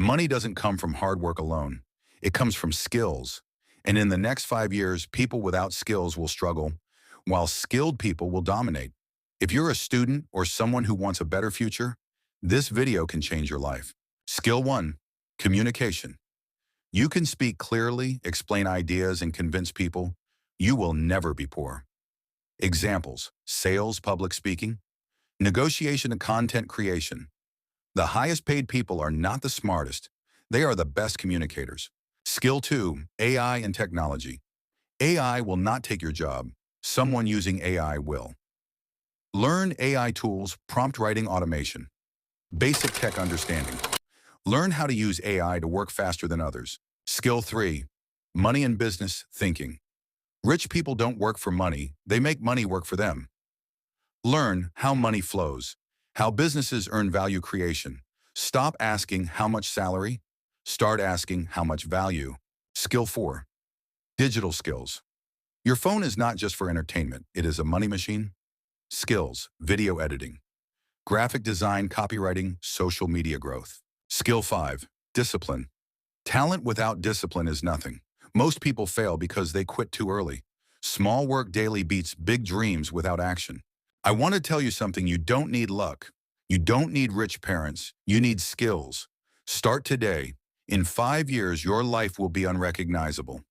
Money doesn't come from hard work alone. It comes from skills. And in the next 5 years, people without skills will struggle, while skilled people will dominate. If you're a student or someone who wants a better future, this video can change your life. Skill 1, communication. You can speak clearly, explain ideas, and convince people. You will never be poor. Examples: sales, public speaking, negotiation, and content creation. The highest paid people are not the smartest. They are the best communicators. Skill 2, AI and technology. AI will not take your job. Someone using AI will. Learn AI tools, prompt writing, automation. Basic tech understanding. Learn how to use AI to work faster than others. Skill 3, money and business thinking. Rich people don't work for money, they make money work for them. Learn how money flows, how businesses earn value creation. Stop asking how much salary, start asking how much value. Skill 4, digital skills. Your phone is not just for entertainment, it is a money machine. Skills: video editing, graphic design, copywriting, social media growth. Skill 5, discipline. Talent without discipline is nothing. Most people fail because they quit too early. Small work daily beats big dreams without action. I want to tell you something: you don't need luck. You don't need rich parents. You need skills. Start today. In 5 years, your life will be unrecognizable.